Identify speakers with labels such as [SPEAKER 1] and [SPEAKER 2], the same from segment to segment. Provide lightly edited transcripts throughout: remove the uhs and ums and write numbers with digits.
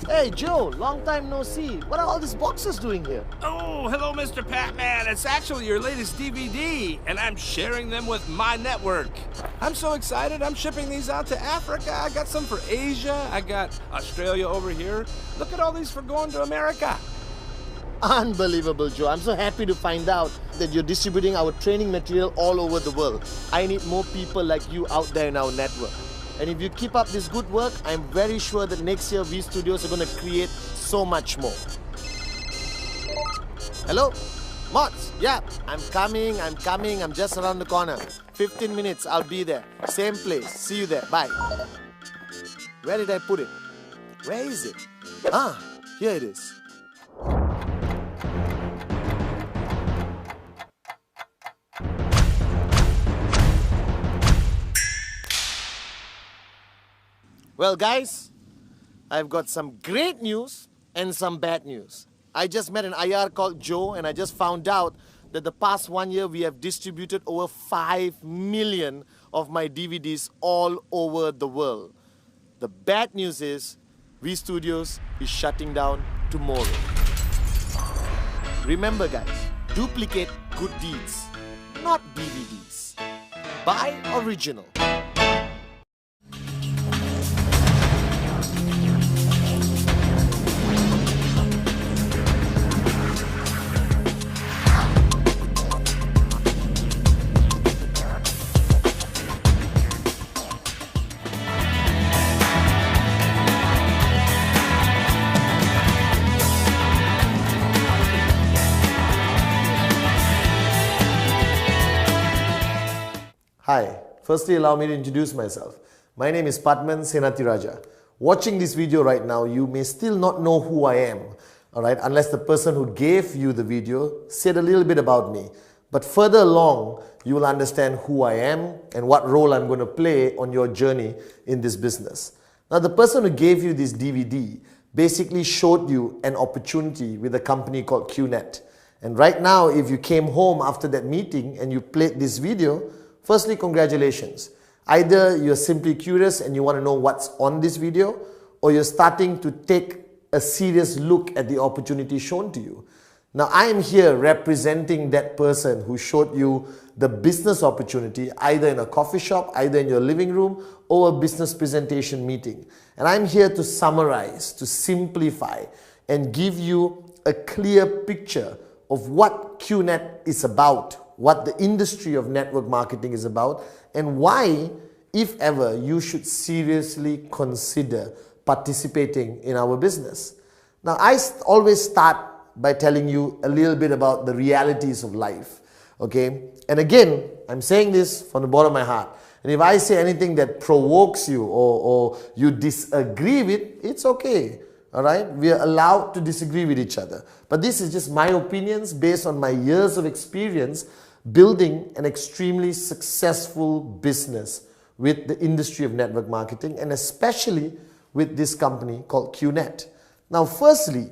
[SPEAKER 1] Hey Joe, long time no see. What are all these boxes doing here?
[SPEAKER 2] Oh, hello, Mr. Pathman. It's actually your latest DVD, and I'm sharing them with my network. I'm so excited. I'm shipping these out to Africa. I got some for Asia. I got Australia over here. Look at all these for going to America.
[SPEAKER 1] Unbelievable, Joe. I'm so happy to find out that you're distributing our training material all over the world. I need more people like you out there in our network. And if you keep up this good work, I'm very sure that next year V Studios are going to create so much more. Hello? Mods? Yeah, I'm coming. I'm just around the corner. 15 minutes, I'll be there. Same place. See you there. Bye. Where did I put it? Where is it? Ah, here it is. Well guys, I've got some great news and some bad news. I just met an IR called Joe and I just found out that the past 1 year we have distributed over 5 million of my DVDs all over the world. The bad news is V Studios is shutting down tomorrow. Remember guys, duplicate good deeds, not DVDs. Buy original. Hi, firstly allow me to introduce myself. My name is Pathman Senathiraja. Watching this video right now, you may still not know who I am, alright, unless the person who gave you the video said a little bit about me. But further along, you will understand who I am and what role I'm going to play on your journey in this business. Now, the person who gave you this DVD basically showed you an opportunity with a company called QNet. And right now, if you came home after that meeting and you played this video, firstly, congratulations. Either you're simply curious and you want to know what's on this video, or you're starting to take a serious look at the opportunity shown to you. Now, I am here representing that person who showed you the business opportunity, either in a coffee shop, either in your living room, or a business presentation meeting. And I'm here to summarize, to simplify, and give you a clear picture of what QNet is about, what the industry of network marketing is about, and why, if ever, you should seriously consider participating in our business. Now, I always start by telling you a little bit about the realities of life, okay? And again, I'm saying this from the bottom of my heart. And if I say anything that provokes you or you disagree with, it's okay. All right, we are allowed to disagree with each other. But this is just my opinions based on my years of experience building an extremely successful business with the industry of network marketing, and especially with this company called QNet. Now, firstly,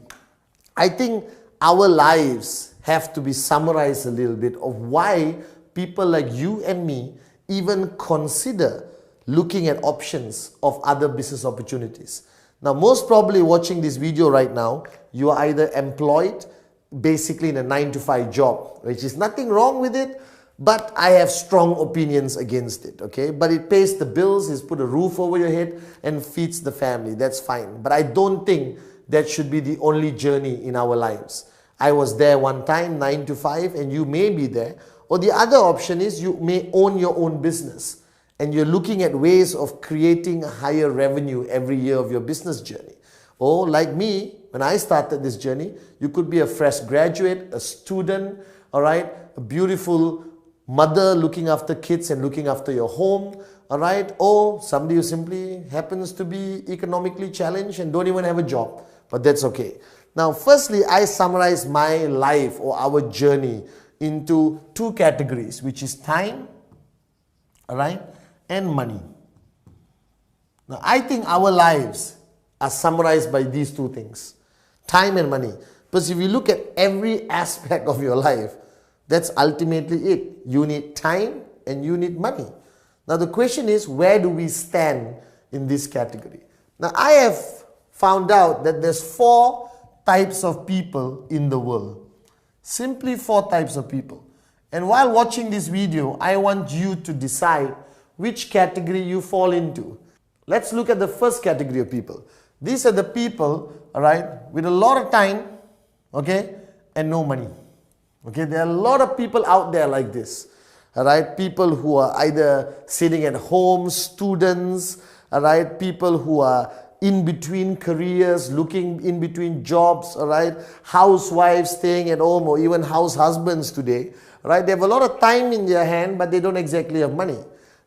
[SPEAKER 1] I think our lives have to be summarized a little bit of why people like you and me even consider looking at options of other business opportunities. Now, most probably watching this video right now, you are either employed basically in a 9-to-5 job, which is nothing wrong with it, but I have strong opinions against it, okay? But it pays the bills, it's put a roof over your head and feeds the family, that's fine. But I don't think that should be the only journey in our lives. I was there one time, 9-to-5, and you may be there. Or the other option is you may own your own business, and you're looking at ways of creating a higher revenue every year of your business journey. Or like me, when I started this journey, you could be a fresh graduate, a student, all right, a beautiful mother looking after kids and looking after your home, all right, or somebody who simply happens to be economically challenged and don't even have a job, but that's okay. Now, firstly, I summarize my life or our journey into 2 categories, which is time, all right, and money. Now, I think our lives are summarized by these 2 things, time and money. Because if you look at every aspect of your life, that's ultimately it. You need time and you need money. Now the question is, where do we stand in this category? Now I have found out that there's 4 types of people in the world. Simply 4 types of people. And while watching this video, I want you to decide which category you fall into. Let's look at the first category of people. These are the people, alright, with a lot of time, okay, and no money. Okay, there are a lot of people out there like this. Alright, people who are either sitting at home, students, alright, people who are in between careers, looking in between jobs, alright, housewives staying at home, or even house husbands today, right? They have a lot of time in their hand, but they don't exactly have money.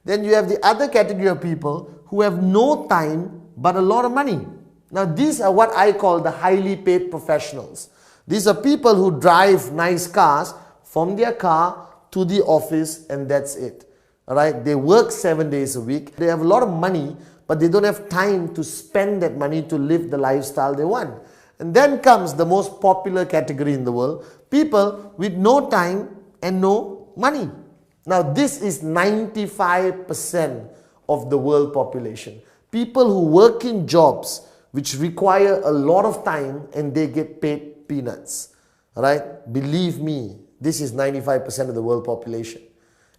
[SPEAKER 1] Then you have the other category of people who have no time, but a lot of money. Now these are what I call the highly paid professionals. These are people who drive nice cars from their car to the office, and that's it. Alright, they work 7 days a week. They have a lot of money, but they don't have time to spend that money to live the lifestyle they want. And then comes the most popular category in the world, people with no time and no money. Now this is 95% of the world population. People who work in jobs which require a lot of time and they get paid peanuts. Alright, believe me, this is 95% of the world population.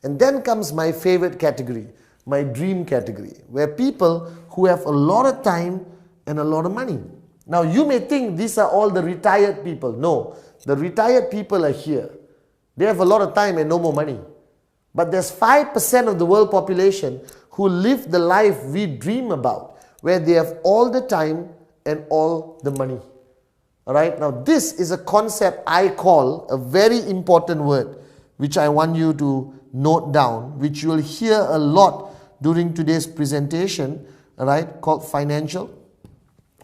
[SPEAKER 1] And then comes my favorite category, my dream category, where people who have a lot of time and a lot of money. Now you may think these are all the retired people. No, the retired people are here. They have a lot of time and no more money. But there's 5% of the world population who live the life we dream about, where they have all the time and all the money. Alright, now this is a concept I call a very important word, which I want you to note down, which you will hear a lot during today's presentation, alright, called financial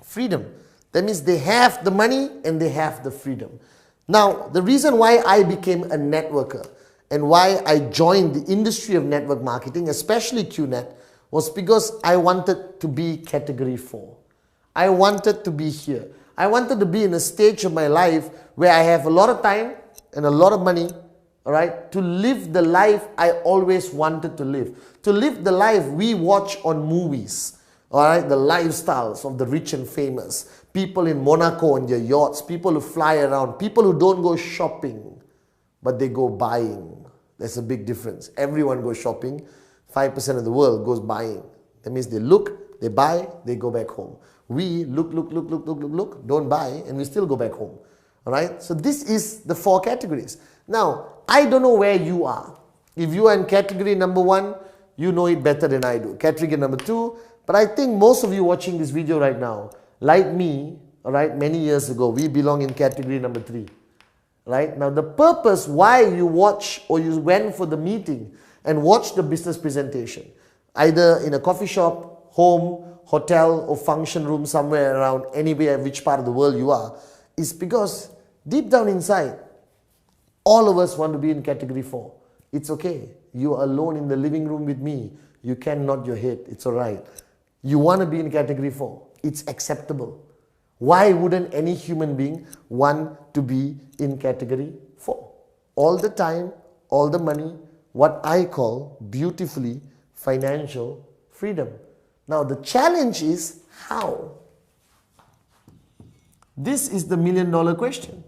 [SPEAKER 1] freedom. That means they have the money and they have the freedom. Now, the reason why I became a networker and why I joined the industry of network marketing, especially QNet, was because I wanted to be category 4. I wanted to be here. I wanted to be in a stage of my life where I have a lot of time and a lot of money, alright, to live the life I always wanted to live. To live the life we watch on movies, alright, the lifestyles of the rich and famous. People in Monaco on their yachts, people who fly around, people who don't go shopping, but they go buying. There's a big difference. Everyone goes shopping. 5% of the world goes buying. That means they look, they buy, they go back home. We look, don't buy, and we still go back home. Alright? So this is the 4 categories. Now, I don't know where you are. If you are in category number 1, you know it better than I do. Category number 2, but I think most of you watching this video right now, like me, alright, many years ago, we belong in category number 3. Right? Now the purpose why you watch or you went for the meeting and watch the business presentation, either in a coffee shop, home, hotel or function room somewhere around anywhere, which part of the world you are, is because deep down inside, all of us want to be in category 4. It's okay. You are alone in the living room with me. You can nod your head. It's alright. You want to be in category 4. It's acceptable. Why wouldn't any human being want to be in category 4? All the time, all the money, what I call beautifully financial freedom. Now the challenge is how? This is the million-dollar question.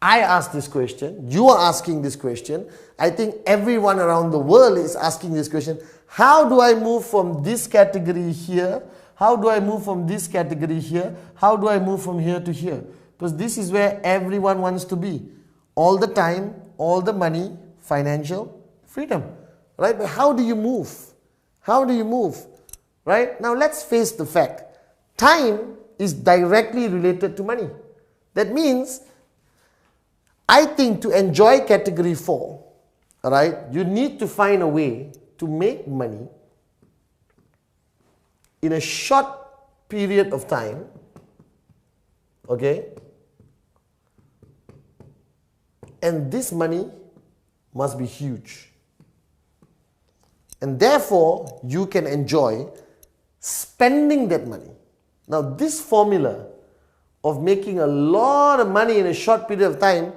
[SPEAKER 1] I asked this question, you are asking this question, I think everyone around the world is asking this question. How do I move from this category here? How do I move from this category here? How do I move from here to here? Because this is where everyone wants to be. All the time, all the money, financial freedom. Right? But how do you move? How do you move? Right? Now let's face the fact. Time is directly related to money. That means, I think to enjoy category 4, right, you need to find a way to make money in a short period of time, okay, and this money must be huge. And therefore, you can enjoy spending that money. Now, this formula of making a lot of money in a short period of time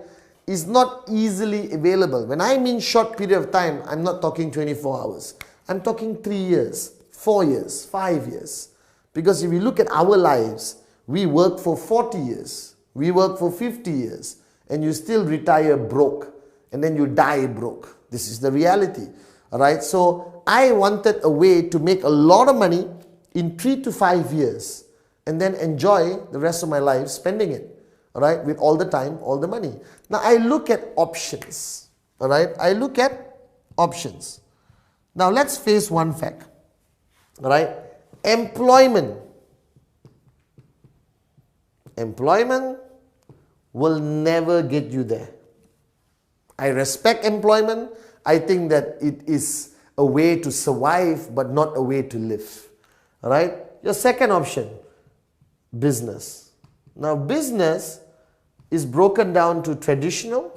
[SPEAKER 1] is not easily available. When I mean short period of time, I'm not talking 24 hours. I'm talking 3 years, 4 years, 5 years. Because if you look at our lives, we work for 40 years, we work for 50 years, and you still retire broke, and then you die broke. This is the reality. Alright, so I wanted a way to make a lot of money in 3 to 5 years, and then enjoy the rest of my life spending it. Alright, with all the time, all the money. Now I look at options. Alright, I look at options. Now let's face one fact. Alright, employment will never get you there. I respect employment. I think that it is a way to survive, but not a way to live. Alright, your second option, business. Now business is broken down to traditional,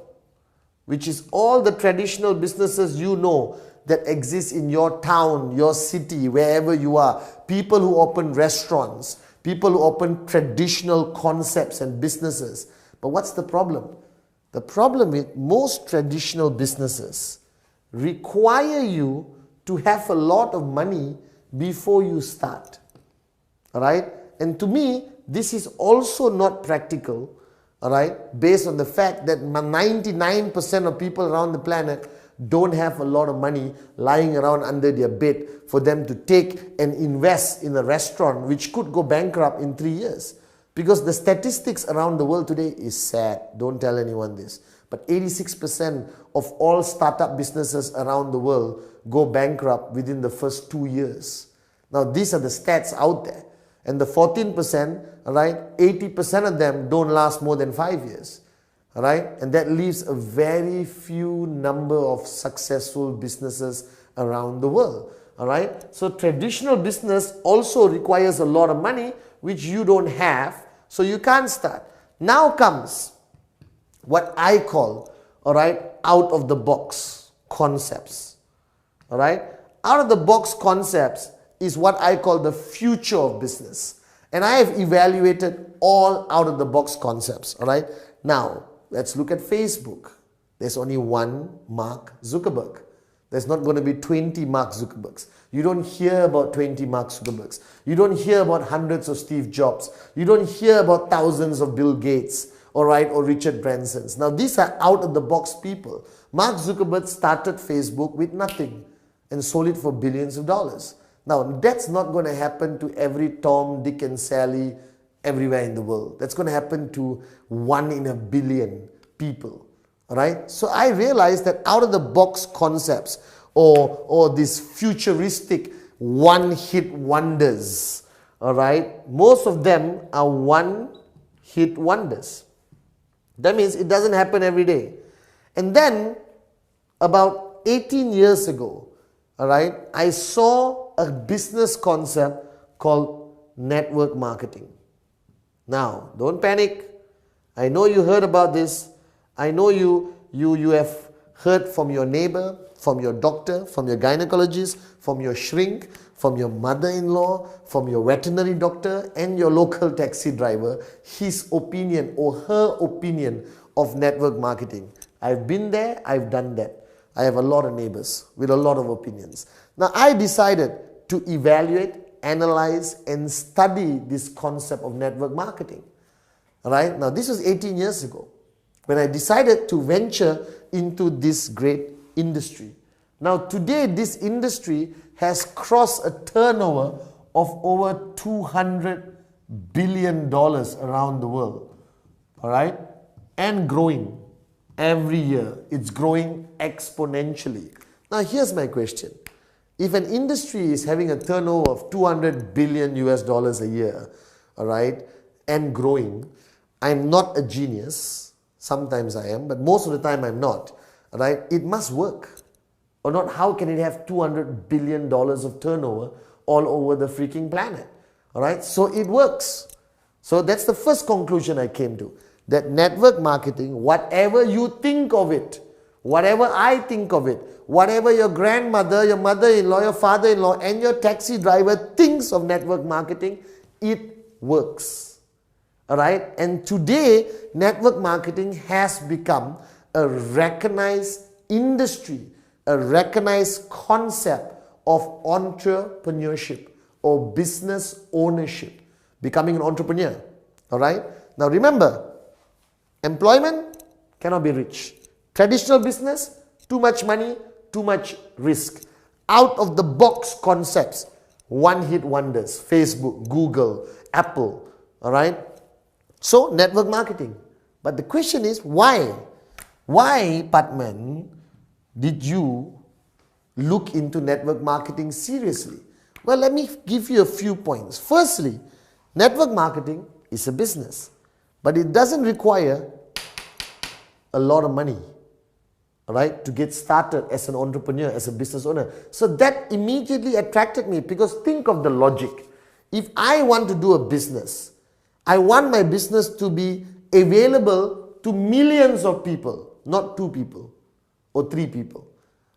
[SPEAKER 1] which is all the traditional businesses you know that exist in your town, your city, wherever you are. People who open restaurants, people who open traditional concepts and businesses. But what's the problem? The problem with most traditional businesses require you to have a lot of money before you start. Alright? And to me, this is also not practical, alright, based on the fact that 99% of people around the planet don't have a lot of money lying around under their bed for them to take and invest in a restaurant which could go bankrupt in 3 years. Because the statistics around the world today is sad. Don't tell anyone this. But 86% of all startup businesses around the world go bankrupt within the first 2 years. Now these are the stats out there. And the 14%, right, 80% of them don't last more than 5 years. Right? And that leaves a very few number of successful businesses around the world. Alright? So traditional business also requires a lot of money, which you don't have, so you can't start. Now comes what I call, alright, out of the box concepts. Alright? Out of the box concepts is what I call the future of business. And I have evaluated all out of the box concepts. Alright? Now, let's look at Facebook. There's only one Mark Zuckerberg. There's not going to be 20 Mark Zuckerbergs. You don't hear about 20 Mark Zuckerbergs. You don't hear about hundreds of Steve Jobs. You don't hear about thousands of Bill Gates, alright, or Richard Bransons. Now these are out of the box people. Mark Zuckerberg started Facebook with nothing and sold it for billions of dollars. Now that's not going to happen to every Tom, Dick and Sally everywhere in the world. That's going to happen to 1 in a billion people. Alright? So I realized that out of the box concepts or these futuristic one-hit wonders, alright, most of them are one-hit wonders. That means it doesn't happen every day. And then about 18 years ago, alright, I saw a business concept called network marketing. Now, don't panic. I know you heard about this. I know you have heard from your neighbor, from your doctor, from your gynecologist, from your shrink, from your mother-in-law, from your veterinary doctor and your local taxi driver, his opinion or her opinion of network marketing. I've been there, I've done that. I have a lot of neighbors with a lot of opinions. Now I decided to evaluate, analyze and study this concept of network marketing. Alright, now this was 18 years ago when I decided to venture into this great industry. Now today this industry has crossed a turnover of over $200 billion around the world. Alright, and growing every year. It's growing exponentially. Now here's my question. If an industry is having a turnover of $200 billion a year, alright, and growing, I'm not a genius. Sometimes I am, but most of the time I'm not. Right? It must work. Or not, how can it have $200 billion of turnover all over the freaking planet? Alright? So it works. So that's the first conclusion I came to. That network marketing, whatever you think of it, whatever I think of it, whatever your grandmother, your mother-in-law, your father-in-law and your taxi driver thinks of network marketing, it works. Alright, and today network marketing has become a recognized industry, a recognized concept of entrepreneurship or business ownership, becoming an entrepreneur. All right? Now remember, employment cannot be rich. Traditional business, too much money, too much risk. Out of the box concepts, one-hit wonders, Facebook, Google, Apple, all right? So, network marketing. But the question is, why? Why, Pathman, did you look into network marketing seriously? Well, let me give you a few points. Firstly, network marketing is a business, but it doesn't require a lot of money, right, to get started as an entrepreneur, as a business owner. So that immediately attracted me, because think of the logic. If I want to do a business, I want my business to be available to millions of people, not 2 people or 3 people.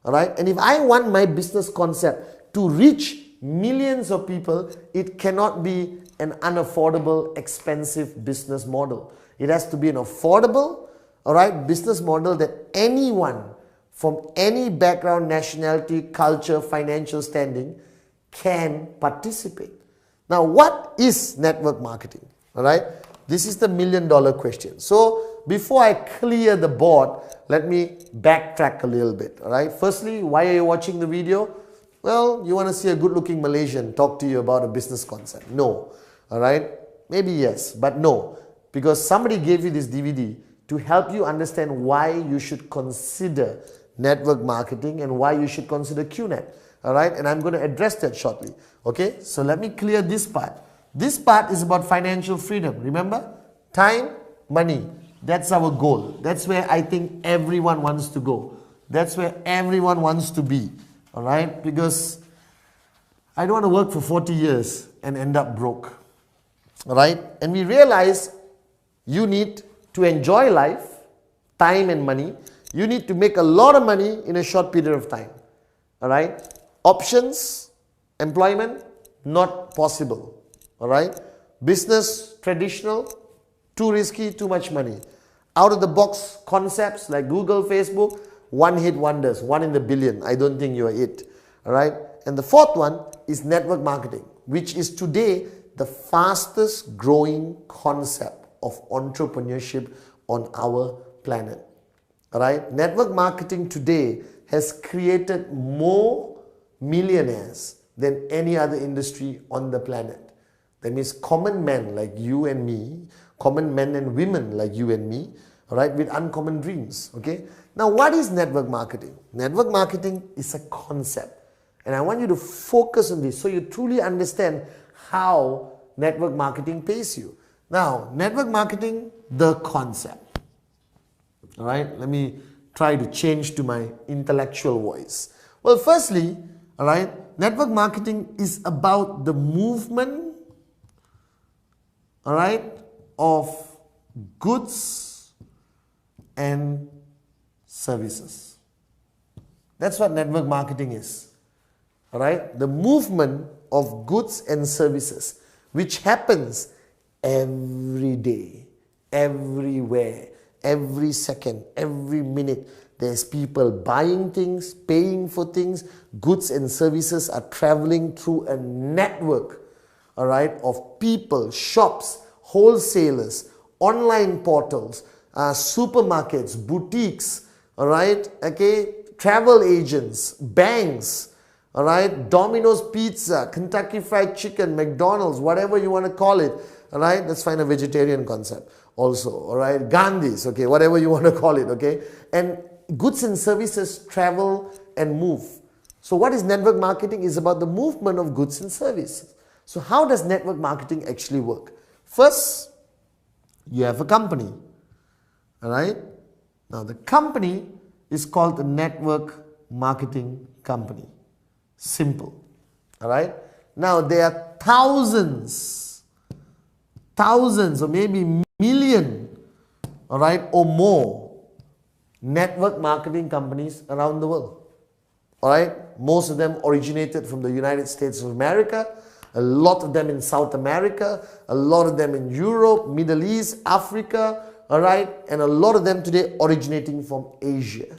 [SPEAKER 1] All right? And if I want my business concept to reach millions of people, it cannot be an unaffordable, expensive business model. It has to be an affordable, all right, business model that anyone from any background, nationality, culture, financial standing can participate. Now, what is network marketing? All right, this is the million-dollar question. So, before I clear the board, let me backtrack a little bit. All right, firstly, why are you watching the video? Well, you want to see a good-looking Malaysian talk to you about a business concept. No. All right, maybe yes, but no, because somebody gave you this DVD to help you understand why you should consider network marketing and why you should consider QNet. All right, and I'm going to address that shortly. Okay, so let me clear this part. This part is about financial freedom. Remember, time, money. That's our goal. That's where I think everyone wants to go. That's where everyone wants to be. All right, because I don't want to work for 40 years and end up broke. All right, and we realize you need to enjoy life, time and money. You need to make a lot of money in a short period of time. All right, options, employment, not possible. All right, business, traditional, too risky, too much money. Out of the box concepts like Google, Facebook, one-hit wonders, 1 in a billion. I don't think you are it. All right, and the fourth one is network marketing, which is today the fastest growing concept of entrepreneurship on our planet. All right, network marketing today has created more millionaires than any other industry on the planet. That means common men like you and me, common men and women like you and me, all right, with uncommon dreams. Okay, now what is network marketing? Network marketing is a concept, and I want you to focus on this so you truly understand how network marketing pays you. Now, network marketing, the concept. All right, let me try to change to my intellectual voice. Well, firstly, all right, network marketing is about the movement, all right, of goods and services. That's what network marketing is. All right, the movement of goods and services, which happens every day, everywhere, every second, every minute. There's people buying things, paying for things. Goods and services are traveling through a network, all right, of people, shops, wholesalers, online portals, supermarkets, boutiques, all right, okay, travel agents, banks, all right, Domino's Pizza, Kentucky Fried Chicken, McDonald's, whatever you want to call it, all right, let's find a vegetarian concept also, all right, Gandhi's, okay, whatever you want to call it, okay, and goods and services travel and move. So what is network marketing? Is about the movement of goods and services. So how does network marketing actually work? First, you have a company, all right, now the company is called the network marketing company. Simple. All right. Now there are thousands or maybe million, all right, or more network marketing companies around the world. All right. Most of them originated from the United States of America, a lot of them in South America, a lot of them in Europe, Middle East, Africa, all right, and a lot of them today originating from Asia.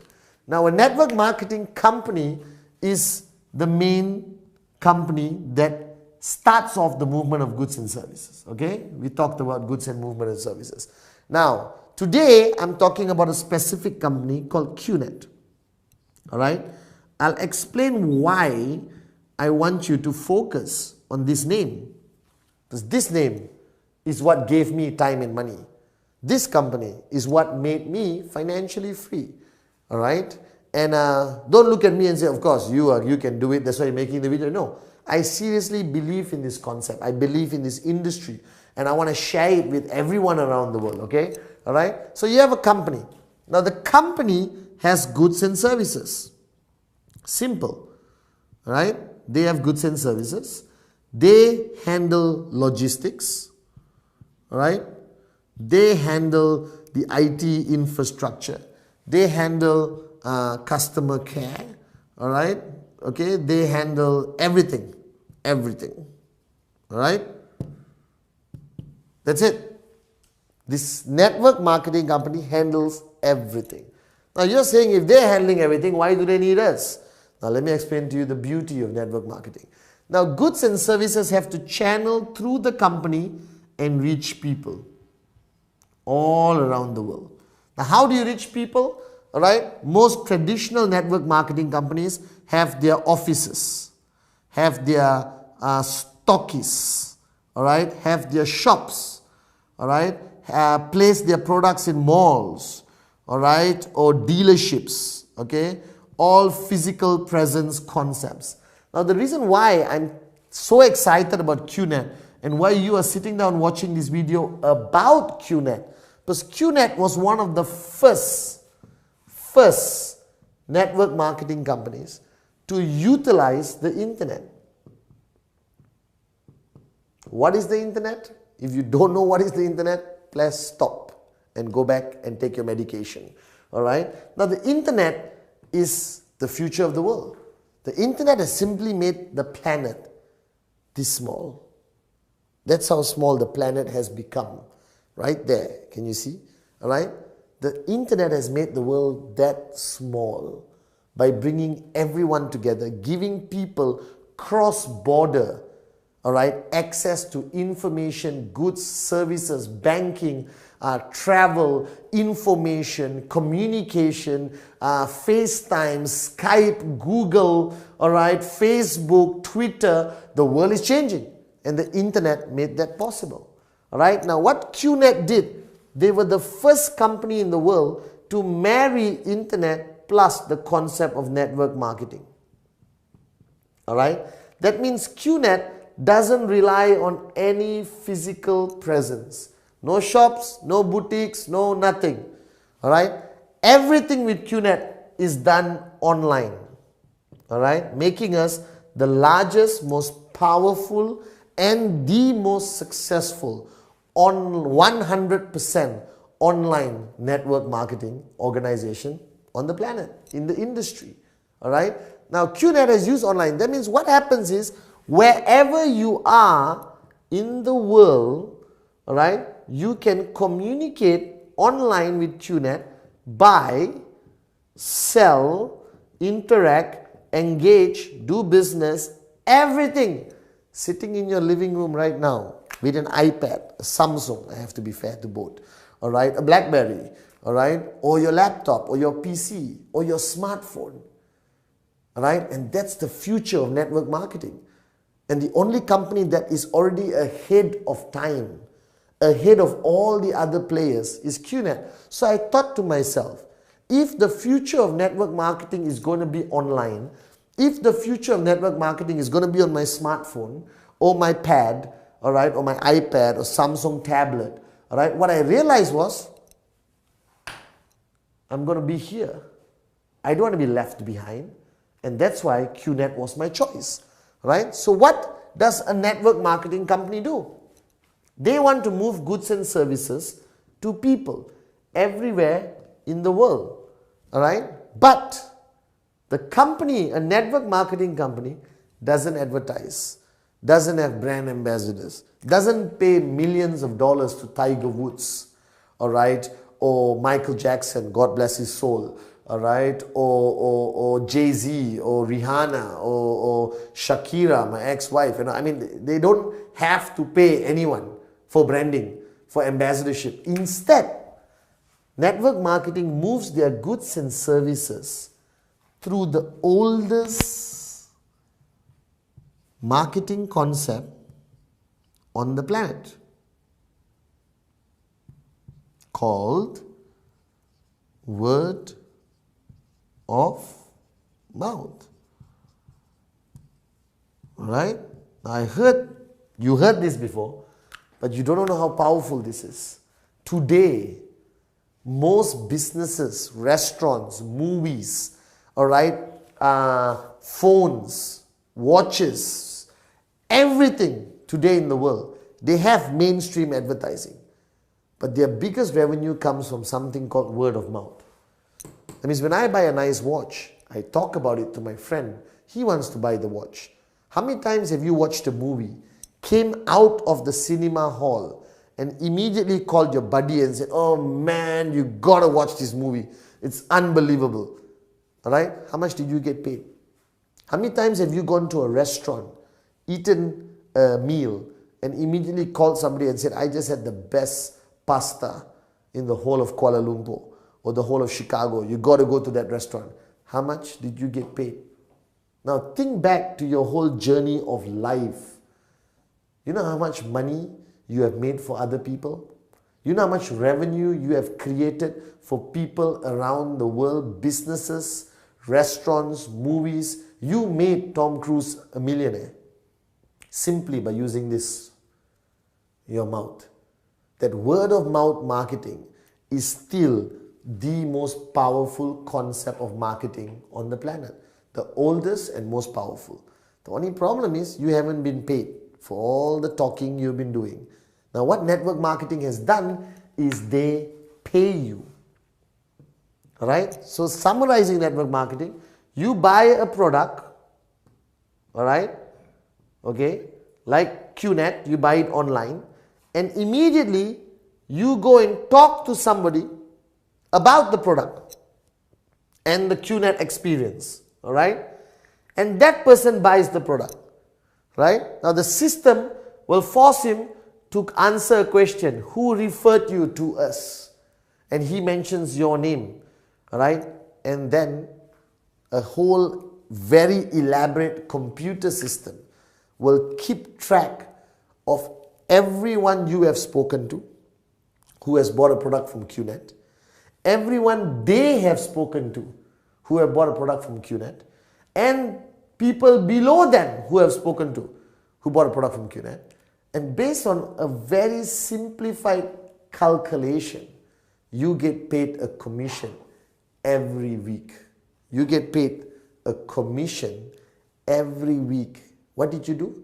[SPEAKER 1] Now a network marketing company is the main company that starts off the movement of goods and services. Okay, we talked about goods and movement and services. Now, today I'm talking about a specific company called QNet. All right, I'll explain why I want you to focus on this name, because this name is what gave me time and money. This company is what made me financially free. All right, and don't look at me and say, of course you can do it, that's why you're making the video. No, I seriously believe in this concept. I believe in this industry, and I want to share it with everyone around the world. Okay, all right. So you have a company. Now the company has goods and services. Simple, all right? They have goods and services. They handle logistics, all right? They handle the IT infrastructure. They handle customer care, all right? Okay, they handle everything, all right? That's it. This network marketing company handles everything. Now you're saying, if they're handling everything, why do they need us? Now let me explain to you the beauty of network marketing. Now goods and services have to channel through the company and reach people all around the world. Now how do you reach people? All right, most traditional network marketing companies have their offices, have their stockists, all right, have their shops, all right, place their products in malls, all right, or dealerships, okay, all physical presence concepts. Now the reason why I'm so excited about QNet and why you are sitting down watching this video about QNet, because QNet was one of the first network marketing companies to utilize the internet. What is the internet? If you don't know what is the internet, please stop and go back and take your medication. All right? Now the internet is the future of the world. The internet has simply made the planet this small. That's how small the planet has become. Right there. Can you see? All right? The internet has made the world that small by bringing everyone together, giving people cross-border, all right, access to information, goods, services, banking, travel, information, communication, FaceTime, Skype, Google, all right, Facebook, Twitter. The world is changing, and the internet made that possible. All right. Now, what QNet did, they were the first company in the world to marry internet plus the concept of network marketing. All right. That means QNet doesn't rely on any physical presence. No shops, no boutiques, no nothing. All right. Everything with QNet is done online. All right. Making us the largest, most powerful, and the most successful on 100% online network marketing organization on the planet, in the industry. All right. Now QNet has used online. That means what happens is, wherever you are in the world, all right, you can communicate online with QNet, buy, sell, interact, engage, do business, everything sitting in your living room right now with an iPad, a Samsung, I have to be fair to both, all right, a BlackBerry, all right, or your laptop, or your PC, or your smartphone, all right, and that's the future of network marketing. And the only company that is already ahead of time, ahead of all the other players, is QNet. So I thought to myself, if the future of network marketing is going to be online, if the future of network marketing is going to be on my smartphone, or my pad, all right, or my iPad, or Samsung tablet, all right, what I realized was, I'm going to be here. I don't want to be left behind. And that's why QNet was my choice. Right? So what does a network marketing company do? They want to move goods and services to people everywhere in the world. All right? But the company, a network marketing company, doesn't advertise, doesn't have brand ambassadors, doesn't pay millions of dollars to Tiger Woods, all right, or Michael Jackson, God bless his soul, all right, or Jay-Z, or Rihanna, or Shakira, my ex-wife. I mean, they don't have to pay anyone for branding, for ambassadorship. Instead, network marketing moves their goods and services through the oldest marketing concept on the planet, called word of mouth. Right? You heard this before, but you don't know how powerful this is. Today, most businesses, restaurants, movies, all right, phones, watches, everything today in the world, they have mainstream advertising. But their biggest revenue comes from something called word of mouth. That means when I buy a nice watch, I talk about it to my friend. He wants to buy the watch. How many times have you watched a movie, came out of the cinema hall, and immediately called your buddy and said, "Oh man, you gotta watch this movie. It's unbelievable." Alright? How much did you get paid? How many times have you gone to a restaurant, eaten a meal, and immediately called somebody and said, "I just had the best pasta in the whole of Kuala Lumpur or the whole of Chicago. You got to go to that restaurant." How much did you get paid? Now think back to your whole journey of life. You know how much money you have made for other people? You know how much revenue you have created for people around the world, businesses, restaurants, movies. You made Tom Cruise a millionaire simply by using this, your mouth. That word of mouth marketing is still the most powerful concept of marketing on the planet. The oldest and most powerful. The only problem is you haven't been paid for all the talking you've been doing. Now what network marketing has done is they pay you. Alright? So summarizing network marketing, you buy a product, alright, okay, like QNet, you buy it online, and immediately you go and talk to somebody about the product and the QNet experience, alright, and that person buys the product, right? Now the system will force him to answer a question: who referred you to us? And he mentions your name, alright, and then a whole very elaborate computer system will keep track of everyone you have spoken to who has bought a product from QNet, everyone they have spoken to who have bought a product from QNet, and people below them who have spoken to who bought a product from QNet. And based on a very simplified calculation, you get paid a commission every week. You get paid a commission every week. What did you do?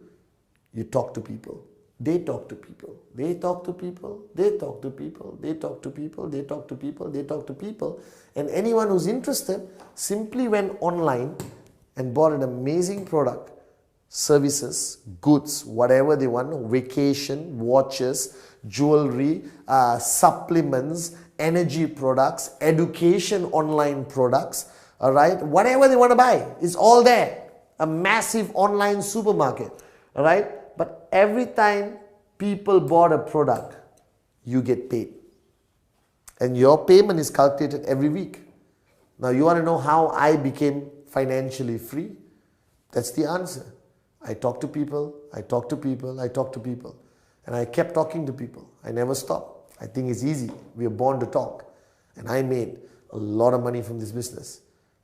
[SPEAKER 1] You talk to people. They talk to people. They talk to people. They talk to people. They talk to people. They talk to people. They talk to people. And anyone who's interested simply went online and bought an amazing product, services, goods, whatever they want, vacation, watches, jewelry, supplements, energy products, education online products, all right, whatever they want to buy, it's all there. A massive online supermarket, all right. But every time people bought a product, you get paid. And your payment is calculated every week. Now you want to know how I became financially free? That's the answer. I talk to people, I talk to people, I talk to people. And I kept talking to people. I never stopped. I think it's easy. We are born to talk. And I made a lot of money from this business.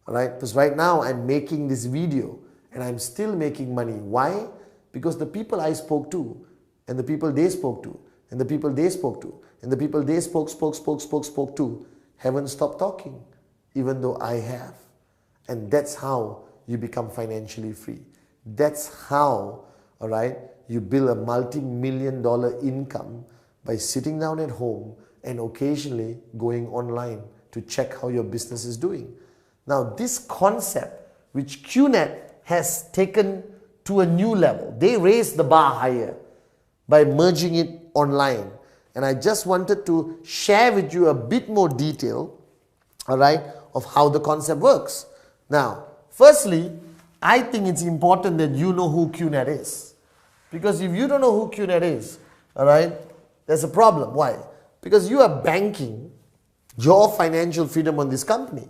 [SPEAKER 1] Alright? Because right now I'm making this video and I'm still making money. Why? Because the people I spoke to, and the people they spoke to, and the people they spoke to, and the people they spoke to, haven't stopped talking, even though I have. And that's how you become financially free. That's how, alright, you build a multi-million-dollar income by sitting down at home and occasionally going online to check how your business is doing. Now this concept, which QNet has taken to a new level, they raised the bar higher by merging it online. And I just wanted to share with you a bit more detail, alright, of how the concept works. Now, firstly, I think it's important that you know who QNet is. Because if you don't know who QNet is, all right, there's a problem. Why? Because you are banking your financial freedom on this company,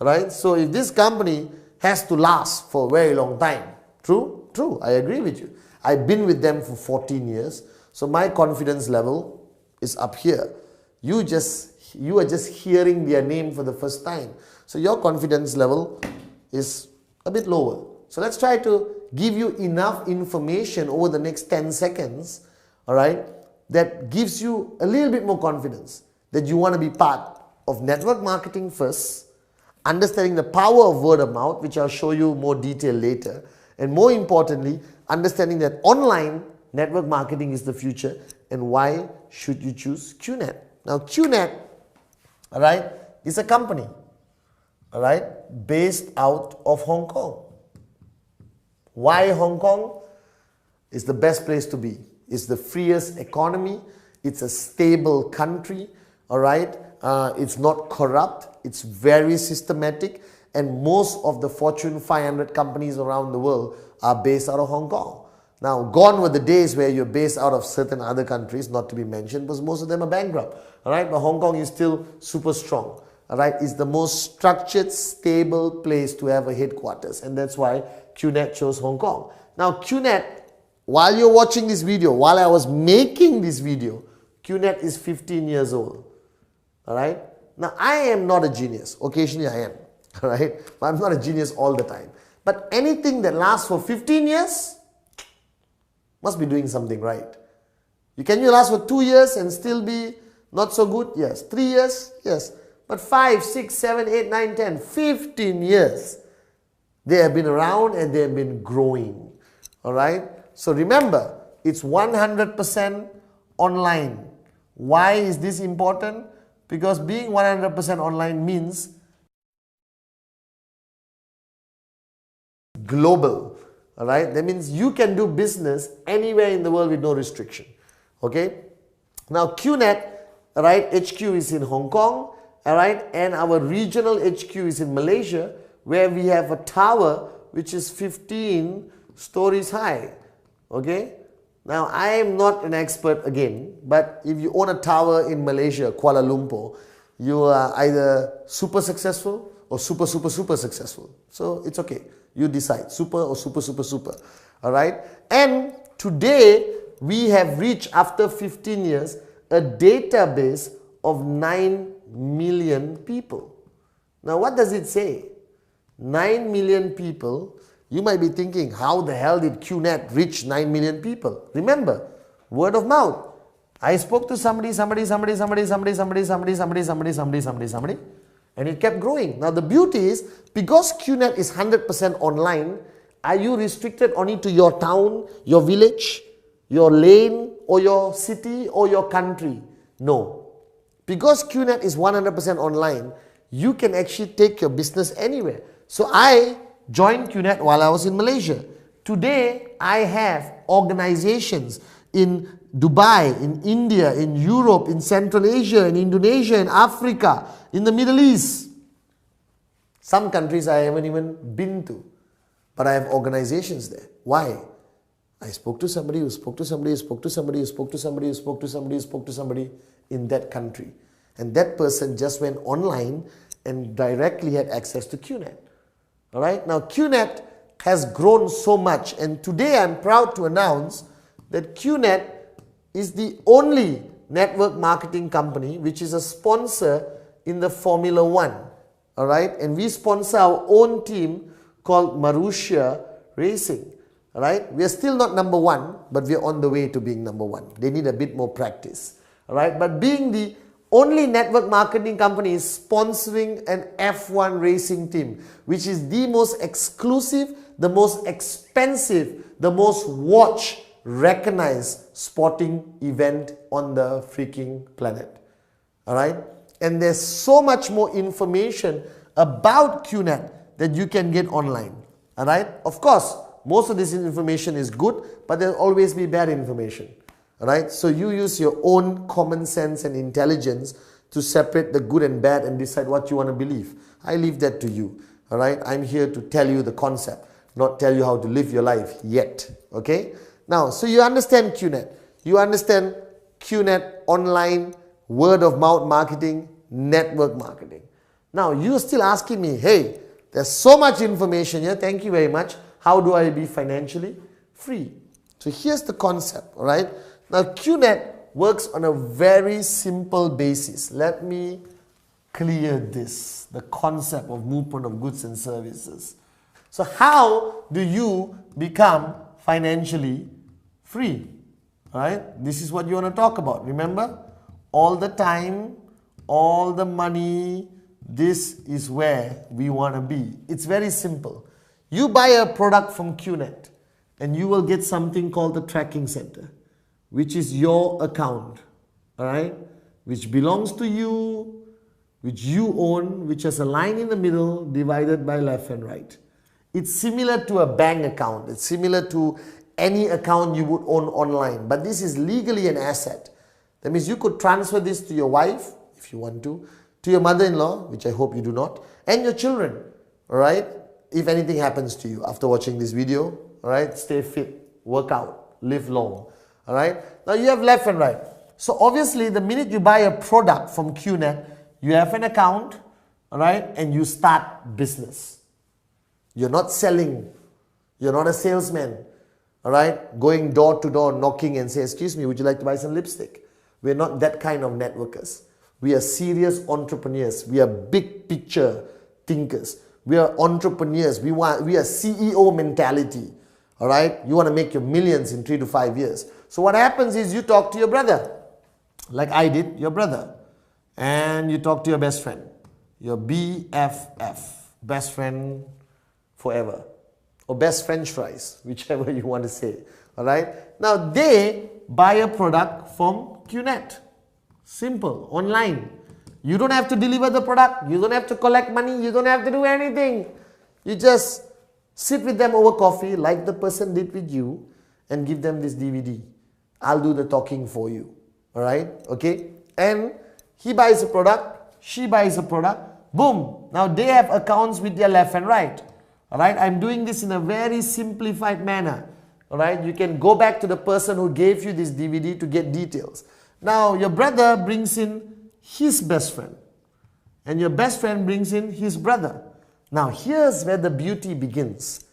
[SPEAKER 1] right? So if this company has to last for a very long time, true? True, I agree with you. I've been with them for 14 years, so my confidence level is up here. You are just hearing their name for the first time, so your confidence level is a bit lower. So let's try to give you enough information over the next 10 seconds, all right, that gives you a little bit more confidence that you want to be part of network marketing first, understanding the power of word of mouth, which I'll show you more detail later, and more importantly, understanding that online network marketing is the future and why should you choose QNet. Now QNet, all right, is a company, all right, based out of Hong Kong. Why Hong Kong? Is the best place to be. It's the freest economy. It's a stable country, all right. It's not corrupt. It's very systematic, and most of the Fortune 500 companies around the world are based out of Hong Kong. Now, gone were the days where you're based out of certain other countries, not to be mentioned, because most of them are bankrupt, all right. But Hong Kong is still super strong. All right, it's the most structured, stable place to have a headquarters, and that's why QNet chose Hong Kong. Now QNet, while you're watching this video, while I was making this video, QNet is 15 years old. All right. Now I am not a genius. Occasionally I am. All right, but I'm not a genius all the time. But anything that lasts for 15 years must be doing something right. Can you last for 2 years and still be not so good? Yes. 3 years? Yes. But 5, 6, 7, 8, 9, 10, 15 years, they have been around and they have been growing. All right. So remember, it's 100% online. Why is this important? Because being 100% online means global. All right. That means you can do business anywhere in the world with no restriction. Okay. Now QNet, right, HQ is in Hong Kong. All right, and our regional HQ is in Malaysia, where we have a tower which is 15 stories high. Okay, now I am not an expert again, but if you own a tower in Malaysia, Kuala Lumpur, you are either super successful or super successful. So it's okay, you decide, super or super. All right, and today we have reached, after 15 years, a database of 9 million people. Now what does it say? 9 million people. You might be thinking, how the hell did QNet reach 9 million people? Remember, word of mouth. I spoke to somebody, and it kept growing. Now the beauty is, because QNet is 100% online, are you restricted only to your town, your village, your lane, or your city, or your country? No. Because QNet is 100% online, you can actually take your business anywhere. So I joined QNet while I was in Malaysia. Today, I have organizations in Dubai, in India, in Europe, in Central Asia, in Indonesia, in Africa, in the Middle East. Some countries I haven't even been to, but I have organizations there. Why? I spoke to somebody who spoke to somebody who spoke to somebody who spoke to somebody who spoke to somebody who spoke to somebody in that country. And that person just went online and directly had access to QNet. All right. Now QNet has grown so much, and today I'm proud to announce that QNet is the only network marketing company which is a sponsor in the Formula 1. All right. And we sponsor our own team called Marussia Racing. All right. We are still not number one, but we are on the way to being number one. They need a bit more practice. All right. But being the only network marketing company is sponsoring an F1 racing team, which is the most exclusive, the most expensive, the most watched, recognized sporting event on the freaking planet. All right. And there's so much more information about QNet that you can get online. All right. Of course, most of this information is good, but there'll always be bad information. All right. So you use your own common sense and intelligence to separate the good and bad and decide what you want to believe. I leave that to you. All right, I'm here to tell you the concept, not tell you how to live your life yet. Okay, now, so you understand QNet, you understand QNet online, word of mouth marketing, network marketing. Now, you're still asking me, hey, there's so much information here, thank you very much. How do I be financially free? So here's the concept, all right? Now, QNet works on a very simple basis. Let me clear this, the concept of movement of goods and services. So how do you become financially free? All right? This is what you want to talk about. Remember? All the time, all the money, this is where we want to be. It's very simple. You buy a product from QNet and you will get something called the tracking center, which is your account, all right? Which belongs to you, which you own, which has a line in the middle divided by left and right. It's similar to a bank account. It's similar to any account you would own online, but this is legally an asset. That means you could transfer this to your wife, if you want to your mother-in-law, which I hope you do not, and your children, all right? If anything happens to you after watching this video, all right? Stay fit, work out, live long, all right? Now you have left and right. So obviously, the minute you buy a product from QNet, you have an account, all right? And you start business. You're not selling. You're not a salesman, all right? Going door to door, knocking and say, excuse me, would you like to buy some lipstick? We're not that kind of networkers. We are serious entrepreneurs. We are big picture thinkers. We are entrepreneurs. We are CEO mentality. All right? You want to make your millions in 3 to 5 years. So what happens is you talk to your brother, like I did, your brother. And you talk to your best friend, your BFF, best friend forever. Or best French fries, whichever you want to say. All right? Now they buy a product from QNet. Simple, online. You don't have to deliver the product. You don't have to collect money. You don't have to do anything. You just sit with them over coffee like the person did with you and give them this DVD. I'll do the talking for you. Alright? Okay? And he buys a product. She buys a product. Boom. Now they have accounts with their left and right. Alright? I'm doing this in a very simplified manner. Alright? You can go back to the person who gave you this DVD to get details. Now, your brother brings in his best friend, and your best friend brings in his brother. Now, here's where the beauty begins.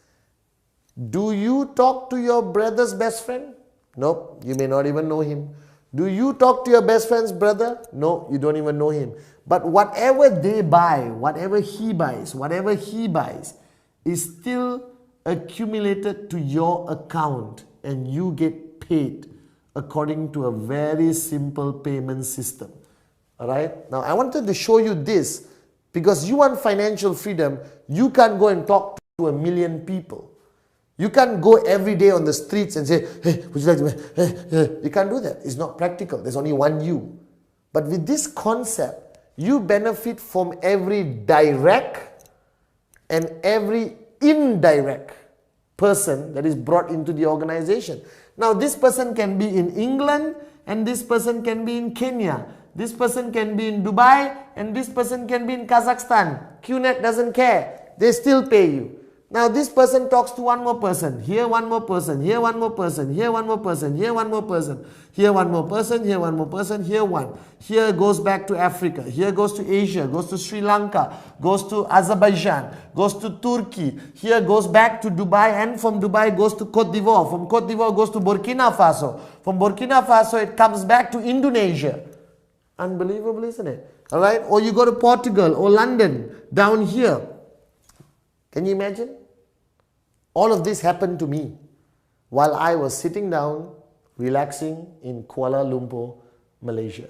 [SPEAKER 1] Do you talk to your brother's best friend? Nope, you may not even know him. Do you talk to your best friend's brother? No, you don't even know him. But whatever they buy, whatever he buys is still accumulated to your account, and you get paid according to a very simple payment system. Alright? Now I wanted to show you this because you want financial freedom. You can't go and talk to a million people. You can't go every day on the streets and say, hey, would you like to... You can't do that. It's not practical. There's only one you. But with this concept, you benefit from every direct and every indirect person that is brought into the organization. Now this person can be in England and this person can be in Kenya. This person can be in Dubai and this person can be in Kazakhstan. QNet doesn't care. They still pay you. Now this person talks to one more person. Here one more person. Here one more person. Here one more person. Here one more person. Here one more person. Here one more person. Here one. Here goes back to Africa. Here goes to Asia. Goes to Sri Lanka. Goes to Azerbaijan. Goes to Turkey. Here goes back to Dubai, and from Dubai goes to Cote d'Ivoire. From Cote d'Ivoire goes to Burkina Faso. From Burkina Faso it comes back to Indonesia. Unbelievable, isn't it? Alright? Or you go to Portugal or London down here. Can you imagine? All of this happened to me while I was sitting down, relaxing in Kuala Lumpur, Malaysia.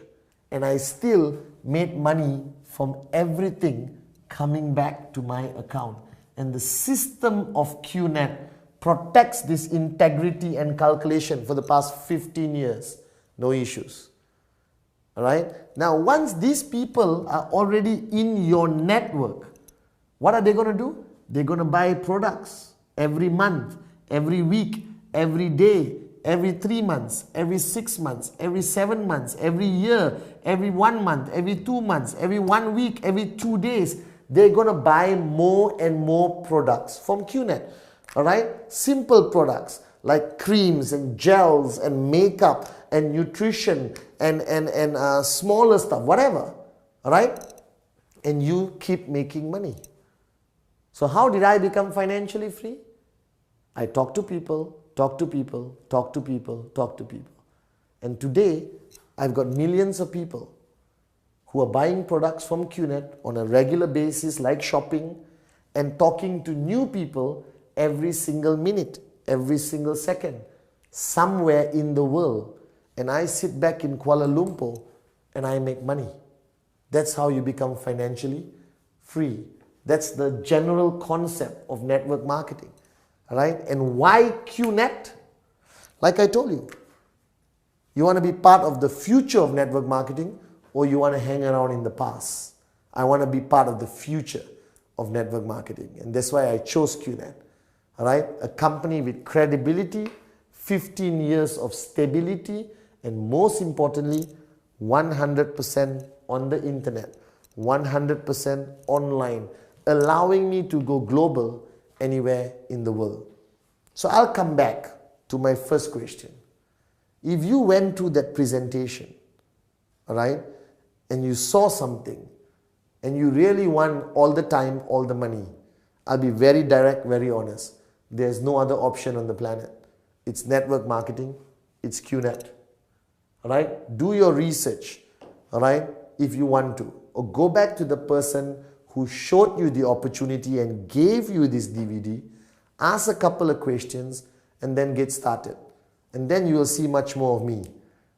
[SPEAKER 1] And I still made money from everything coming back to my account. And the system of QNet protects this integrity and calculation for the past 15 years. No issues. Alright? Now, once these people are already in your network, what are they going to do? They're going to buy products every month, every week, every day, every 3 months, every 6 months, every 7 months, every year, every 1 month, every 2 months, every 1 week, every 2 days. they're going to buy more and more products from QNet. All right? Simple products like creams and gels and makeup and nutrition and smaller stuff, whatever. All right? And you keep making money. So how did I become financially free? I talk to people, talk to people, talk to people, talk to people. And today, I've got millions of people who are buying products from QNet on a regular basis, like shopping, and talking to new people every single minute, every single second, somewhere in the world. And I sit back in Kuala Lumpur and I make money. That's how you become financially free. That's the general concept of network marketing. Right? And why QNet? Like I told you, you want to be part of the future of network marketing, or you want to hang around in the past? I want to be part of the future of network marketing, and that's why I chose QNet. All right? A company with credibility, 15 years of stability, and most importantly, 100% on the internet, 100% online, allowing me to go global anywhere in the world. So I'll come back to my first question. If you went to that presentation, all right, and you saw something, and you really want all the time, all the money, I'll be very direct, very honest. There's no other option on the planet. It's network marketing, it's QNet. All right? Do your research, all right, if you want to. Or go back to the person who showed you the opportunity and gave you this DVD, ask a couple of questions, and then get started. And then you will see much more of me,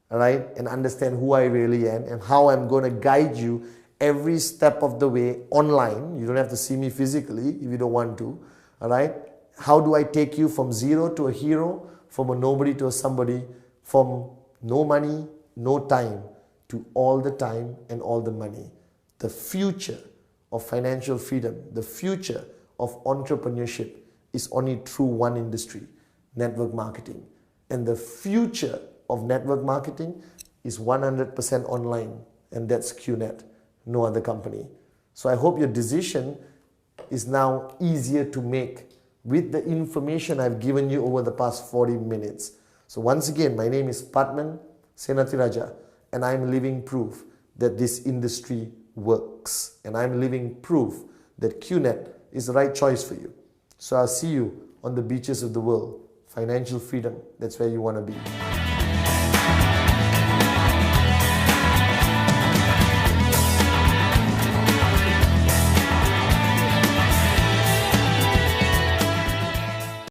[SPEAKER 1] all right, and understand who I really am and how I'm going to guide you every step of the way online. You don't have to see me physically if you don't want to, all right? How do I take you from zero to a hero, from a nobody to a somebody, from no money, no time, to all the time and all the money? The future of financial freedom, the future of entrepreneurship is only through one industry, network marketing. And the future of network marketing is 100% online, and that's QNet, no other company. So I hope your decision is now easier to make with the information I've given you over the past 40 minutes. So once again, my name is Pathman Senathiraja, and I'm living proof that this industry works. And I'm living proof that QNet is the right choice for you. So I'll see you on the beaches of the world. Financial freedom, that's where you want to be.